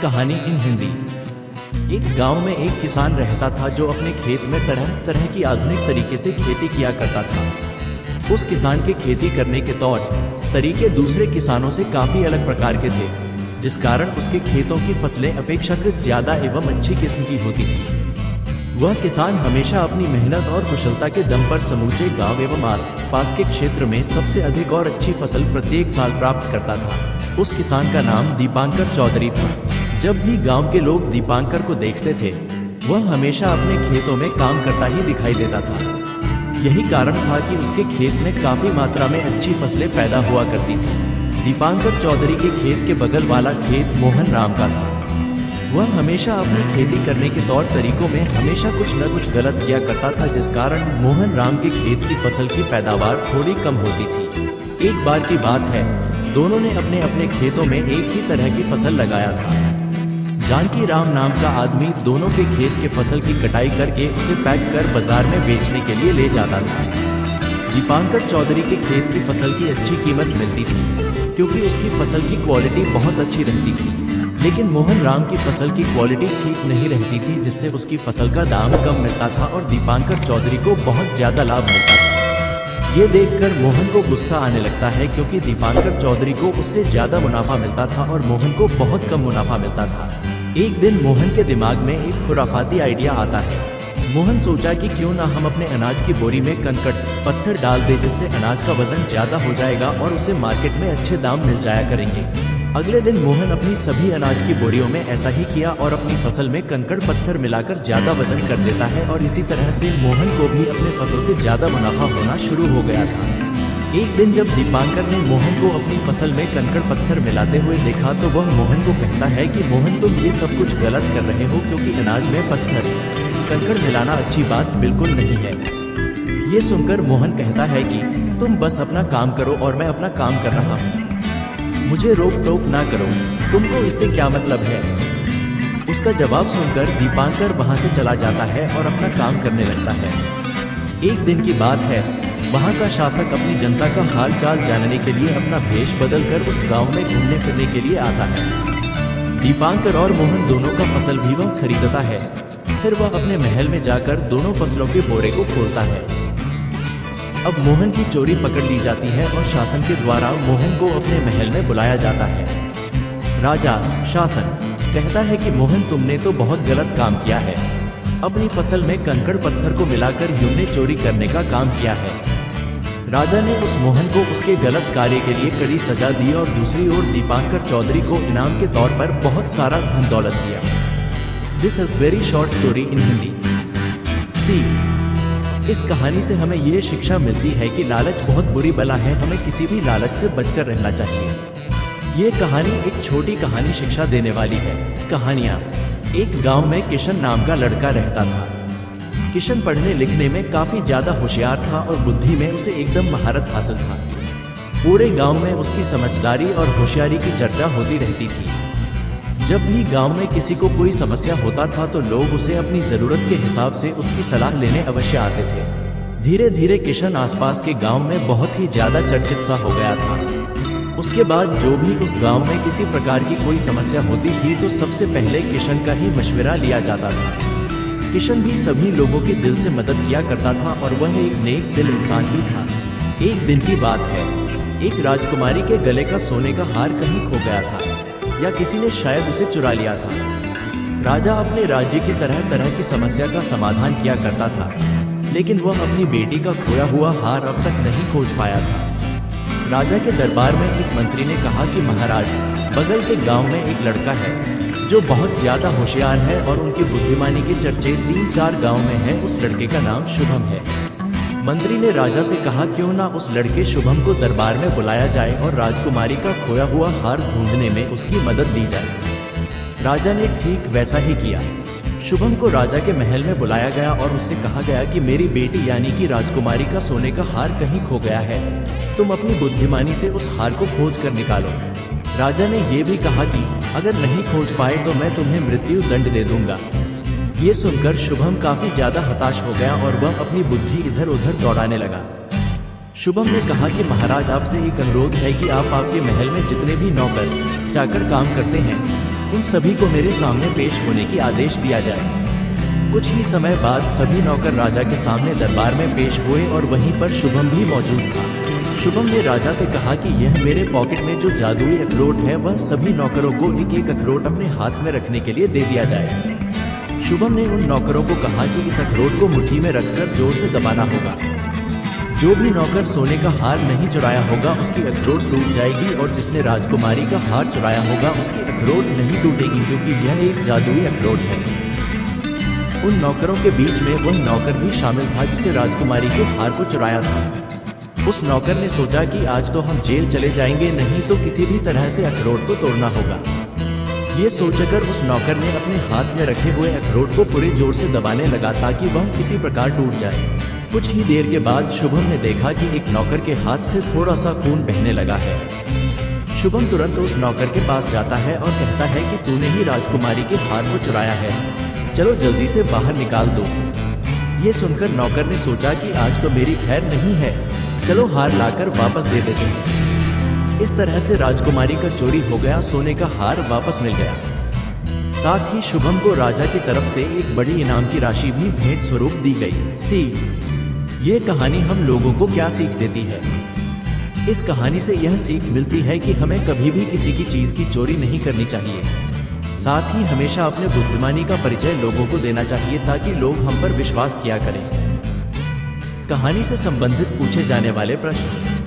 कहानी इन हिंदी। एक गांव में एक किसान रहता था जो अपने खेत में तरह तरह की आधुनिक तरीके से खेती किया करता था। उस किसान के खेती करने के तौर तरीके दूसरे किसानों से काफी अलग प्रकार के थे, जिस कारण उसके खेतों की फसलें अपेक्षाकृत ज्यादा एवं अच्छी किस्म की होती थी। वह किसान हमेशा अपनी मेहनत और कुशलता के दम पर समूचे गांव एवं आस पास के क्षेत्र में सबसे अधिक और अच्छी फसल प्रत्येक साल प्राप्त करता था। उस किसान का नाम दीपांकर चौधरी था। जब भी गांव के लोग दीपांकर को देखते थे, वह हमेशा अपने खेतों में काम करता ही दिखाई देता था। यही कारण था कि उसके खेत में काफी मात्रा में अच्छी फसलें पैदा हुआ करती थी। दीपांकर चौधरी के खेत के बगल वाला खेत मोहन राम का था। वह हमेशा अपनी खेती करने के तौर तरीकों में हमेशा कुछ न कुछ गलत किया करता था, जिस कारण मोहन राम के खेत की फसल की पैदावार थोड़ी कम होती थी। एक बार की बात है, दोनों ने अपने अपने खेतों में एक ही तरह की फसल लगाया था। जानकी राम नाम का आदमी दोनों के खेत के फसल की कटाई करके उसे पैक कर बाजार में बेचने के लिए ले जाता था। दीपांकर चौधरी के खेत की फसल की अच्छी कीमत मिलती थी, क्योंकि उसकी फसल की क्वालिटी बहुत अच्छी रहती थी। लेकिन मोहन राम की फसल की क्वालिटी ठीक नहीं रहती थी, जिससे उसकी फसल का दाम कम मिलता था और दीपांकर चौधरी को बहुत ज्यादा लाभ मिलता था। ये देखकर मोहन को गुस्सा आने लगता है, क्योंकि दीपांकर चौधरी को उससे ज्यादा मुनाफा मिलता था और मोहन को बहुत कम मुनाफा मिलता था। एक दिन मोहन के दिमाग में एक खुराफाती आइडिया आता है। मोहन सोचा कि क्यों ना हम अपने अनाज की बोरी में कंकड़ पत्थर डाल दे, जिससे अनाज का वजन ज्यादा हो जाएगा और उसे मार्केट में अच्छे दाम मिल जाया करेंगे। अगले दिन मोहन अपनी सभी अनाज की बोरियों में ऐसा ही किया और अपनी फसल में कंकड़ पत्थर मिलाकर ज्यादा वजन कर देता है, और इसी तरह से मोहन को भी अपने फसल से ज्यादा मुनाफा होना शुरू हो गया था। एक दिन जब दीपांकर ने मोहन को अपनी फसल में कंकड़ पत्थर मिलाते हुए देखा, तो वह मोहन को कहता है कि मोहन, तुम ये सब कुछ गलत कर रहे हो, क्योंकि अनाज में पत्थर कंकड़ मिलाना अच्छी बात बिल्कुल नहीं है। ये सुनकर मोहन कहता है कि तुम बस अपना काम करो और मैं अपना काम कर रहा हूँ, मुझे रोक टोक ना करो, तुमको इससे क्या मतलब है। उसका जवाब सुनकर दीपांकर वहां से चला जाता है और अपना काम करने लगता है। एक दिन की बात है, वहां का शासक अपनी जनता का हाल चाल जानने के लिए अपना भेष बदलकर उस गांव में घूमने फिरने के लिए आता है। दीपांकर और मोहन दोनों का फसल भी वह खरीदता है। फिर वह अपने महल में जाकर दोनों फसलों के बोरे को खोलता है। अब मोहन की चोरी पकड़ ली जाती है और शासन के द्वारा मोहन को अपने महल में बुलाया जाता है। राजा शासन कहता है कि मोहन, तुमने तो बहुत गलत काम किया है। अपनी फसल में कंकड़ पत्थर को मिलाकर तुमने चोरी करने का काम किया है। राजा ने उस मोहन को उसके गलत कार्य के लिए कड़ी सजा दी और दूसरी ओर दीपांकर चौधरी को इनाम के तौर पर बहुत सारा धन दौलत दिया। This is very short story in Hindi. See, इस कहानी से हमें ये शिक्षा मिलती है कि लालच बहुत बुरी बला है, हमें किसी भी लालच से बचकर रहना चाहिए। ये कहानी एक छोटी कहानी शिक्षा देने वाली है। कहानियाँ। एक गांव में किशन नाम का लड़का रहता था। किशन पढ़ने लिखने में काफी ज्यादा होशियार था और बुद्धि में उसे एकदम महारत हासिल था। पूरे गांव में उसकी समझदारी और होशियारी की चर्चा होती रहती थी। जब भी गांव में किसी को कोई समस्या होता था, तो लोग उसे अपनी जरूरत के हिसाब से उसकी सलाह लेने अवश्य आते थे। धीरे धीरे किशन आसपास के गांव में बहुत ही ज्यादा चर्चित सा हो गया था। उसके बाद जो भी उस गांव में किसी प्रकार की कोई समस्या होती थी, तो सबसे पहले किशन का ही मशवरा लिया जाता था। किशन भी सभी लोगों के दिल से मदद किया करता था और वह एक नेक दिल इंसान भी था। एक दिन की बात है, एक राजकुमारी के गले का सोने का हार कहीं खो गया था, या किसी ने शायद उसे चुरा लिया था। राजा अपने राज्य की तरह तरह की समस्या का समाधान किया करता था, लेकिन वह अपनी बेटी का खोया हुआ हार अब तक नहीं खोज पाया था। राजा के दरबार में एक मंत्री ने कहा कि महाराज, बगल के गांव में एक लड़का है जो बहुत ज्यादा होशियार है और उनकी बुद्धिमानी के चर्चे 3-4 गांव में है। उस लड़के का नाम शुभम है। मंत्री ने राजा से कहा, क्यों ना उस लड़के शुभम को दरबार में बुलाया जाए और राजकुमारी का खोया हुआ हार ढूंढने में उसकी मदद दी जाए। राजा ने ठीक वैसा ही किया। शुभम को राजा के महल में बुलाया गया और उससे कहा गया कि मेरी बेटी यानी कि राजकुमारी का सोने का हार कहीं खो गया है, तुम अपनी बुद्धिमानी से उस हार को खोज कर निकालो। राजा ने यह भी कहा कि अगर नहीं खोज पाए तो मैं तुम्हें मृत्यु दंड दे दूंगा। ये सुनकर शुभम काफी ज्यादा हताश हो गया और वह अपनी बुद्धि इधर उधर दौड़ाने लगा। शुभम ने कहा कि महाराज, आपसे एक अनुरोध है कि आप आपके महल में जितने भी नौकर चाकर काम करते हैं, उन सभी को मेरे सामने पेश होने की आदेश दिया जाए। कुछ ही समय बाद सभी नौकर राजा के सामने दरबार में पेश हुए और वहीं पर शुभम भी मौजूद था। शुभम ने राजा से कहा कि यह मेरे पॉकेट में जो जादुई अखरोट है वह सभी नौकरों को एक एक अखरोट अपने हाथ में रखने के लिए दे दिया जाए। शुभम ने उन नौकरों को कहा कि इस अखरोट को मुट्ठी में रखकर जोर से दबाना होगा। जो भी नौकर सोने का हार नहीं चुराया होगा उसकी अखरोट टूट जाएगी और जिसने राजकुमारी का हार चुराया होगा उसकी अखरोट नहीं टूटेगी, क्योंकि यह एक जादुई अखरोट है। उन नौकरों के बीच में वह नौकर भी शामिल था जिसे राजकुमारी के हार को चुराया था। उस नौकर ने सोचा कि आज तो हम जेल चले जाएंगे, नहीं तो किसी भी तरह से अखरोट को तोड़ना होगा। ये सोचकर उस नौकर ने अपने हाथ में रखे हुए अखरोट को पूरे जोर से दबाने लगा ताकि वह किसी प्रकार टूट जाए। कुछ ही देर के बाद शुभम ने देखा कि एक नौकर के हाथ से थोड़ा सा खून बहने लगा है। शुभम तुरंत उस नौकर के पास जाता है और कहता है कि तूने ही राजकुमारी के हार को चुराया है, चलो जल्दी से बाहर निकाल दो। ये सुनकर नौकर ने सोचा कि आज तो मेरी खैर नहीं है, चलो हार लाकर वापस दे देते हैं। इस तरह से राजकुमारी का चोरी हो गया, सोने का हार वापस मिल गया। साथ ही शुभम को राजा की तरफ से एक बड़ी इनाम की राशि भी भेंट स्वरूप दी गई। ये कहानी हम लोगों को क्या सीख देती है? इस कहानी से यह सीख मिलती है कि हमें कभी भी किसी की चीज की चोरी नहीं करनी चाहिए। साथ ही हमेशा अपने बुद्धिमानी का परिचय लोगों को देना चाहिए ताकि लोग हम पर विश्वास किया करें। कहानी से संबंधित पूछे जाने वाले प्रश्न।